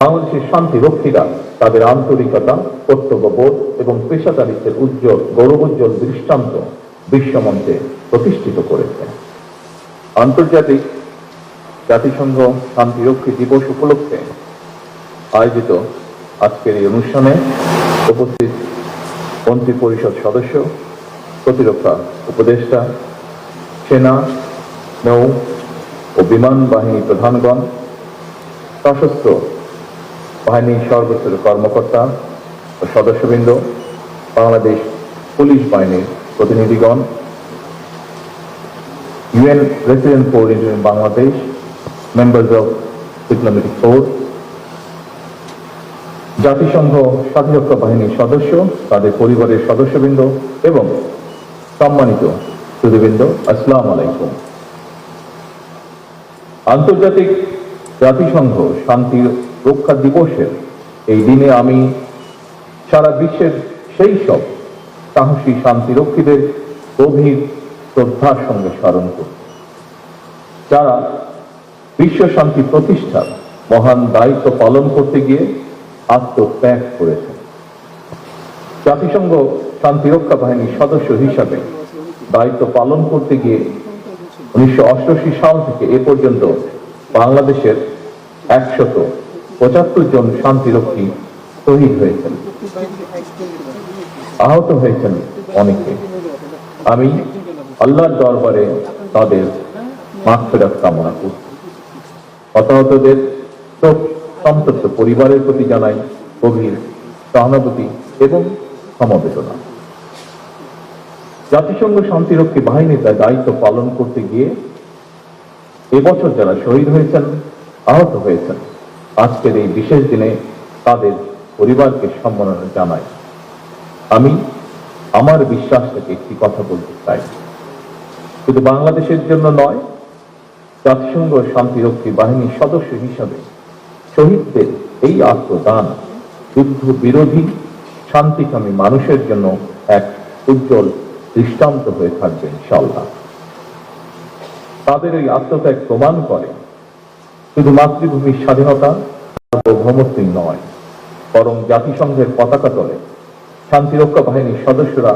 বাংলাদেশের শান্তি রক্ষীরা তাদের আন্তরিকতা, কর্তব্যবোধ এবং পেশাদারিত্বের উজ্জ্বল গৌরবোজ্জ্বল দৃষ্টান্ত বিশ্বমঞ্চে প্রতিষ্ঠিত করেছে। আন্তর্জাতিক জাতিসংঘ শান্তিরক্ষী দিবস উপলক্ষে আয়োজিত আজকের এই অনুষ্ঠানে উপস্থিত মন্ত্রী পরিষদ সদস্য, প্রতিরক্ষা উপদেষ্টা, সেনা, নৌ ও বিমান বাহিনী প্রধানগণ, সশস্ত্র বাহিনীর সর্বোচ্চ কর্মকর্তা ও সদস্যবৃন্দ, বাংলাদেশ পুলিশ বাহিনীর প্রতিনিধিগণ, UN Resident Corps in Bangladesh, members of diplomatic corps, জাতিসংঘ শান্তিরক্ষা বাহিনীর সদস্য, তাদের পরিবারের সদস্যবৃন্দ এবং সম্মানিত সুধীবৃন্দ, আসসালামু আলাইকুম। আন্তর্জাতিক জাতিসংঘ শান্তি রক্ষা দিবসের এই দিনে আমি সারা বিশ্বের সেই সব সাহসী শান্তিরক্ষীদের গভীর শ্রদ্ধার সঙ্গে স্মরণ করি, যারা বিশ্ব শান্তি প্রতিষ্ঠার মহান দায়িত্ব পালন করতে গিয়ে আত্মত্যাগ করেছেন। জাতিসংঘ শান্তিরক্ষা বাহিনীর সদস্য হিসাবে দায়িত্ব পালন করতে গিয়ে 1988 সাল থেকে এ পর্যন্ত বাংলাদেশের 175 জন শান্তিরক্ষী শহীদ হয়েছেন, আহত হয়েছেন অনেকে। আমি আল্লাহর দরবারে তাদের মাগফিরাত কামনা করছি। হতাহতদের শোক সন্তপ্ত পরিবারের প্রতি জানাই গভীর সহানুভূতি এবং সমবেদনা। জাতিসংঘ শান্তিরক্ষী বাহিনীর দায়িত্ব পালন করতে গিয়ে এবছর যারা শহীদ হয়েছেন, আহত হয়েছেন, আজকের এই বিশেষ দিনে তাদের পরিবারকে সম্মাননা জানাই। আমি আমার বিশ্বাস থেকে একটি কথা বলতে চাই, শুধু বাংলাদেশের জন্য নয়, জাতিসংঘ শান্তিরক্ষী বাহিনীর সদস্য হিসাবে শহীদদের এই আত্মদান যুদ্ধ বিরোধী শান্তিকামী মানুষের জন্য এক উজ্জ্বল দৃষ্টান্ত হয়ে থাকবে ইনশাআল্লাহ। তাদের এই আত্মত্যাগ প্রমাণ করে শুধু মাতৃভূমির স্বাধীনতা সার্বভৌমত্বই নয়, বরং জাতিসংঘের পতাকা তলে শান্তিরক্ষা বাহিনীর সদস্যরা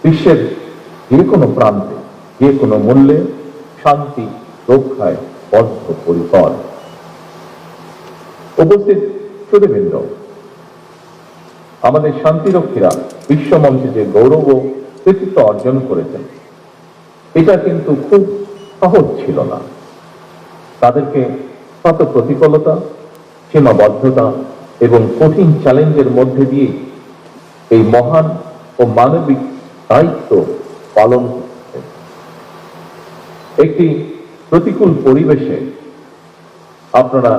বিশ্বের যে কোনো প্রান্তে যে কোনো মূল্যে শান্তি রক্ষায় বদ্ধপরিকর। উপস্থিত সুধীবৃন্দ, আমাদের শান্তিরক্ষীরা বিশ্বমঞ্চে যে গৌরব ও কৃতিত্ব অর্জন করেছেন, এটা কিন্তু খুব সহজ ছিল না। তাদেরকে শত প্রতিকূলতা, সীমাবদ্ধতা এবং কঠিন চ্যালেঞ্জের মধ্যে দিয়ে এই মহান ও মানবিক দায়িত্ব পালন করতে, একটি প্রতিকূল পরিবেশে আপনারা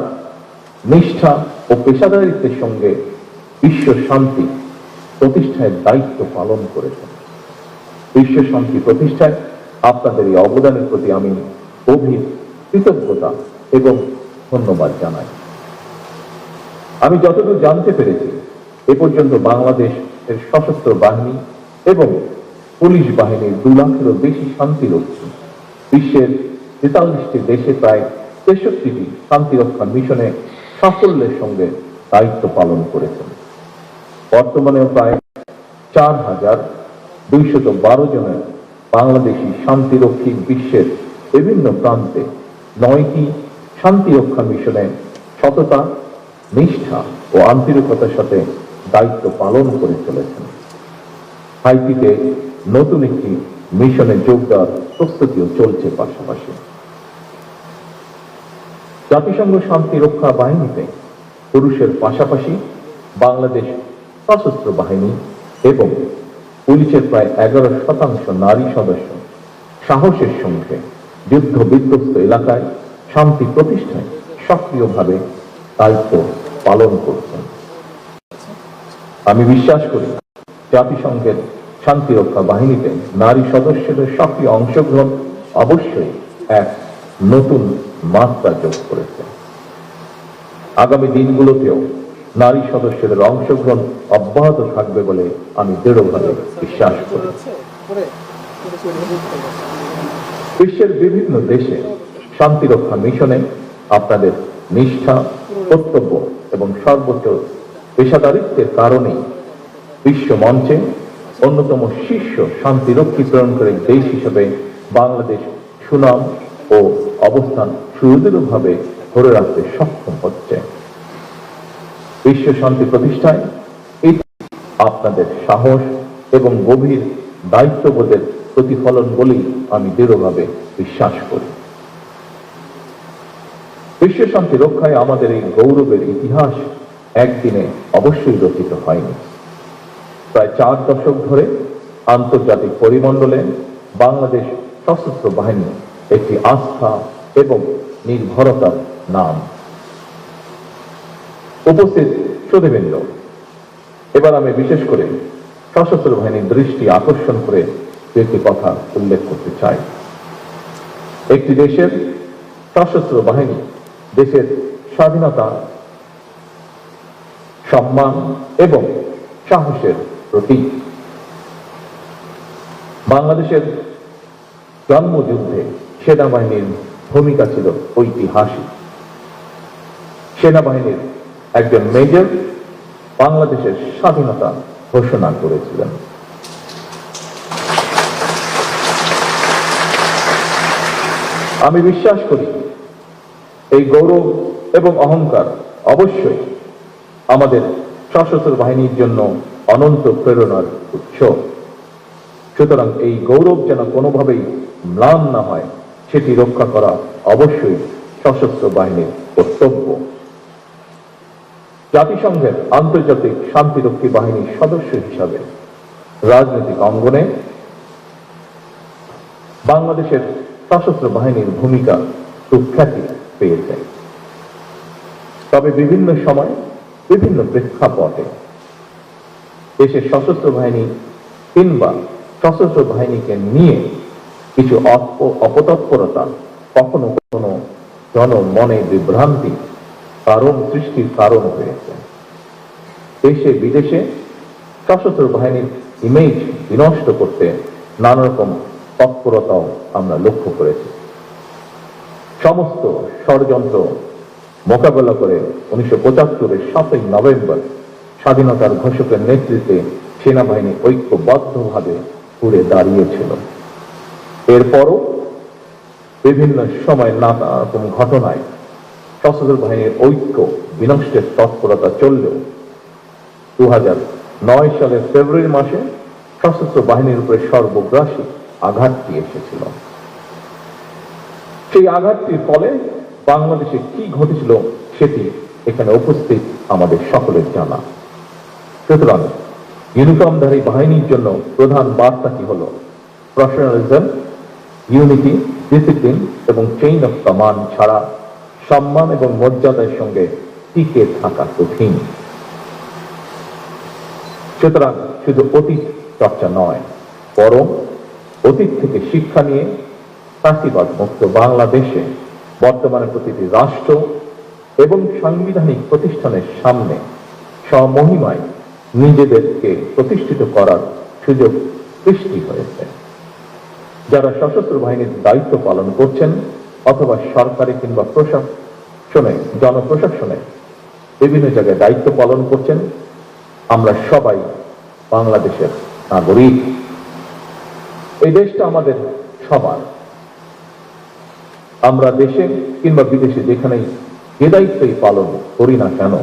নিষ্ঠা ও পেশাদারিত্বের সঙ্গে বিশ্ব শান্তি প্রতিষ্ঠায় দায়িত্ব পালন করেছেন। বিশ্ব শান্তি প্রতিষ্ঠায় আপনাদের এই অবদানের প্রতি আমি গভীর কৃতজ্ঞতা এবং ধন্যবাদ জানাই। আমি যতদূর জানতে পেরেছি, এ পর্যন্ত বাংলাদেশের সশস্ত্র বাহিনী এবং পুলিশ বাহিনীর 2 লাখেরও বেশি শান্তিরক্ষী বিশ্বের 43টি দেশে প্রায় 63টি শান্তিরক্ষা মিশনে সাফল্যের সঙ্গে দায়িত্ব পালন করেছেন। বর্তমানেও প্রায় 4212 জনের বাংলাদেশি শান্তিরক্ষী বিশ্বের বিভিন্ন প্রান্তে 9টি শান্তিরক্ষা মিশনে সততা, নিষ্ঠা ও আন্তরিকতার সাথে দায়িত্ব পালন করে চলেছেন। হাইতিতে নতুন একটি মিশনে যোগ দেওয়ার প্রস্তুতিও চলছে। পাশাপাশি জাতিসংঘ শান্তিরক্ষা বাহিনীতে পুরুষের পাশাপাশি বাংলাদেশ সশস্ত্র বাহিনী এবং পুলিশের প্রায় 11% নারী সদস্য সাহসের সঙ্গে যুদ্ধ বিধ্বস্ত এলাকায় শান্তি প্রতিষ্ঠায় সক্রিয়ভাবে দায়িত্ব পালন করছেন। আমি বিশ্বাস করি, জাতিসংঘের শান্তিরক্ষা বাহিনীতে নারী সদস্যদের সক্রিয় অংশগ্রহণ অবশ্যই এক নতুন মাত্রা যোগ করেছে। আগামী দিনগুলোতেও নারী সদস্যদের অংশগ্রহণ অব্যাহত থাকবে বলে আমি দৃঢ়ভাবে বিশ্বাস করি। বিশ্বের বিভিন্ন দেশে শান্তিরক্ষা মিশনে আপনাদের নিষ্ঠা ও কর্তব্য এবং সর্বোচ্চ পেশাদারিত্বের কারণেই বিশ্ব মঞ্চে অন্যতম শীর্ষ শান্তিরক্ষী প্রেরণকারী দেশ হিসেবে বাংলাদেশ সুনাম ও অবস্থান সুদৃঢ়ভাবে ধরে রাখতে সক্ষম হচ্ছে। বিশ্ব শান্তি প্রতিষ্ঠায় এটি আপনাদের সাহস এবং গভীর দায়িত্ববোধের প্রতিফলন বলেই আমি দৃঢ়ভাবে বিশ্বাস করি। বিশ্ব শান্তি রক্ষায় আমাদের এই গৌরবের ইতিহাস একদিনে অবশ্যই রচিত হয়নি। প্রায় 4 দশক ধরে আন্তর্জাতিক পরিমণ্ডলে বাংলাদেশ সশস্ত্র বাহিনী একটি আস্থা এবং নির্ভরতার নাম। উপস্থিত সুধীবৃন্দ, এবার আমি বিশেষ করে সশস্ত্র বাহিনীর দৃষ্টি আকর্ষণ করে একটি কথা উল্লেখ করতে চাই। একটি দেশের সশস্ত্র বাহিনী দেশের স্বাধীনতা, সম্মান এবং সাহসের প্রতীক। বাংলাদেশের জন্মযুদ্ধে সেনাবাহিনীর ভূমিকা ছিল ঐতিহাসিক। সেনাবাহিনীর একজন মেজর বাংলাদেশের স্বাধীনতা ঘোষণা করেছিলেন। আমি বিশ্বাস করি এই গৌরব এবং অহংকার অবশ্যই আমাদের সশস্ত্র বাহিনীর জন্য অনন্ত প্রেরণার উৎস। সুতরাং এই গৌরব যেন কোনোভাবেই ম্লান না হয়, সেটি রক্ষা করা অবশ্যই সশস্ত্র বাহিনীর কর্তব্য। জাতিসংঘের আন্তর্জাতিক শান্তিরক্ষী বাহিনীর সদস্য হিসাবে রাজনৈতিক অঙ্গনে বাংলাদেশের সশস্ত্র বাহিনীর ভূমিকা সুখ্যাতি পেয়েছে। তবে বিভিন্ন সময় বিভিন্ন প্রেক্ষাপটে দেশের সশস্ত্র বাহিনী কিংবা সশস্ত্র বাহিনীকে নিয়ে কিছু অপতৎপরতা কখনো কখনো জনমনে বিভ্রান্তি সৃষ্টির কারণ হয়েছে। দেশে বিদেশে সশস্ত্র বাহিনীর ইমেজ বিনষ্ট করতে নানা রকম তৎপরতাও আমরা লক্ষ্য করেছি। সমস্ত ষড়যন্ত্র মোকাবেলা করে 1975-এর 7ই নভেম্বর স্বাধীনতার ঘোষকের নেতৃত্বে সেনাবাহিনী ঐক্যবদ্ধভাবে ঘুরে দাঁড়িয়েছিল। এরপরও বিভিন্ন সময় নানা রকম ঘটনায় সশস্ত্র বাহিনীর ঐক্য বিনষ্টের তৎপরতা চললেও 2009 সালের ফেব্রুয়ারি মাসে সশস্ত্র বাহিনীর উপরে সর্বগ্রাসী আঘাতটি এসেছিল। সেই আঘাতটির ফলে বাংলাদেশে কি ঘটেছিল সেটি এখানে উপস্থিত আমাদের সকলের জানা। সুতরাং ইউনিফর্মধারী বাহিনীর জন্য প্রধান বার্তাটি হল প্রফেশনালিজম, ইউনিটি, ডিসিপ্লিন এবং চেইন অফ কমান্ড ছাড়া সম্মান এবং মর্যাদার সঙ্গে টিকে থাকা কঠিন। সুতরাং শুধু অতীত চর্চা নয়, বরং অতীত থেকে শিক্ষা নিয়ে ফ্যাসিবাদ মুক্ত বাংলাদেশে বর্তমানে প্রতিটি রাষ্ট্র এবং সাংবিধানিক প্রতিষ্ঠানের সামনে স্বমহিমায় নিজেদেরকে প্রতিষ্ঠিত করার সুযোগ সৃষ্টি হয়েছে। যারা সশস্ত্র বাহিনীর দায়িত্ব পালন করছেন অথবা সরকারি কিংবা প্রশাসনে, জনপ্রশাসনে বিভিন্ন জায়গায় দায়িত্ব পালন করছেন, আমরা সবাই বাংলাদেশের নাগরিক। এই দেশটা আমাদের সবার। আমরা দেশে কিংবা বিদেশে যেখানেই যে দায়িত্বই পালন করি না কেন,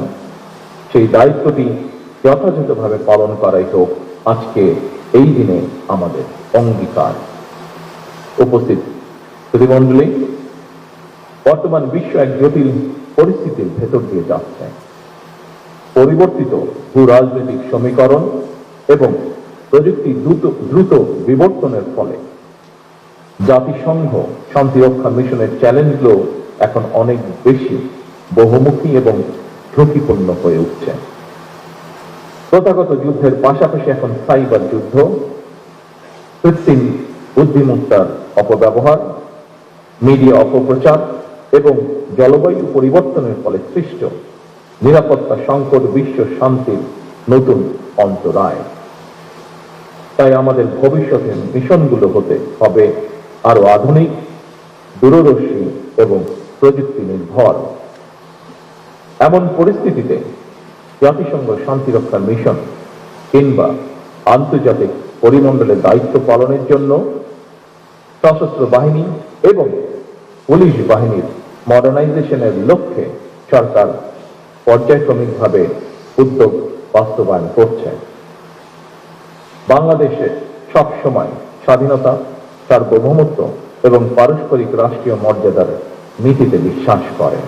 সেই দায়িত্বটি যথাযথভাবে পালন করাই হোক আজকে এই দিনে আমাদের অঙ্গীকার। উপস্থিত সুধীমণ্ডলী, বর্তমান বিশ্ব এক জটিল পরিস্থিতির ভেতর দিয়ে যাচ্ছে। পরিবর্তিত ভূ রাজনৈতিক সমীকরণ এবং প্রযুক্তি দ্রুত বিবর্তনের ফলে জাতিসংঘ শান্তিরক্ষা মিশনের চ্যালেঞ্জগুলো এখন অনেক বেশি বহুমুখী এবং ঝুঁকিপূর্ণ হয়ে উঠছে। প্রথাগত যুদ্ধের পাশাপাশি এখন সাইবার যুদ্ধ, কৃত্রিম বুদ্ধিমত্তার অপব্যবহার, মিডিয়া অপপ্রচার এবং জলবায়ু পরিবর্তনের ফলে সৃষ্ট নিরাপত্তা সংকট বিশ্ব শান্তির নতুন অন্তরায়। তাই আমাদের ভবিষ্যতের মিশনগুলো হতে হবে আরো আধুনিক, দূরদর্শী এবং প্রযুক্তি নির্ভর। এমন পরিস্থিতিতে জাতিসংঘ শান্তিরক্ষা মিশন কিংবা আন্তর্জাতিক পরিমণ্ডলে দায়িত্ব পালনের জন্য সশস্ত্র বাহিনী এবং পুলিশ বাহিনীর মডার্নাইজেশনের লক্ষ্যে সরকার পর্যায়ক্রমিকভাবে উদ্যোগ বাস্তবায়ন করছে। বাংলাদেশে সবসময় স্বাধীনতা, সার্বভৌমত্ব এবং পারস্পরিক রাষ্ট্রীয় মর্যাদার নীতিতে বিশ্বাস করে।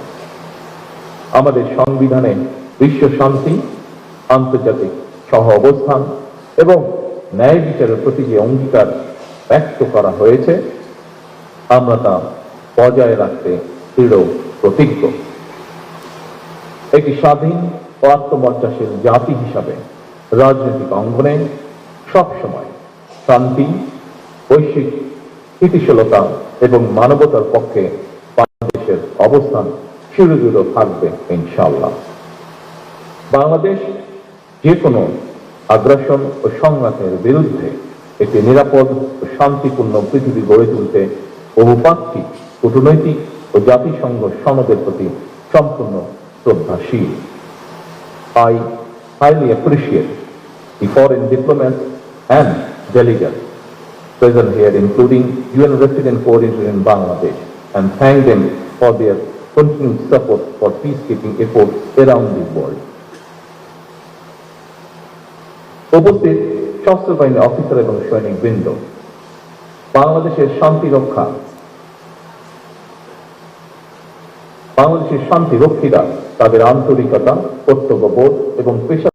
আমাদের সংবিধানে বিশ্ব শান্তি, আন্তর্জাতিক সহ অবস্থান এবং ন্যায় বিচারের প্রতি যে অঙ্গীকার ব্যক্ত করা হয়েছে, আমরা তা বজায় রাখতে দৃঢ় প্রতিজ্ঞ। একটি স্বাধীন ও আত্মমর্যাশীল জাতি হিসাবে রাজনৈতিক অঙ্গনে সবসময় শান্তি, বৈশ্বিক স্থিতিশীলতা এবং মানবতার পক্ষে বাংলাদেশের অবস্থান সুদৃঢ় থাকবে ইনশাআল্লাহ। বাংলাদেশ যে কোনো আগ্রাসন ও সংঘাতের বিরুদ্ধে একটি নিরাপদ ও শান্তিপূর্ণ পৃথিবী গড়ে তুলতে বহুপাক্ষিক, কূটনৈতিক ও জাতিসংঘ সনদের প্রতি সম্পূর্ণ শ্রদ্ধাশীল। I highly appreciate the foreign diplomats and delegates present here, including UN resident coordinator in Bangladesh, and thank them for their continued support for peacekeeping efforts around the world. উপস্থিত সশস্ত্র বাহিনী অফিসার এবং সৈনিক বৃন্দ, বাংলাদেশের শান্তিরক্ষীরা তাদের আন্তরিকতা, কর্তব্যবোধ এবং পেশা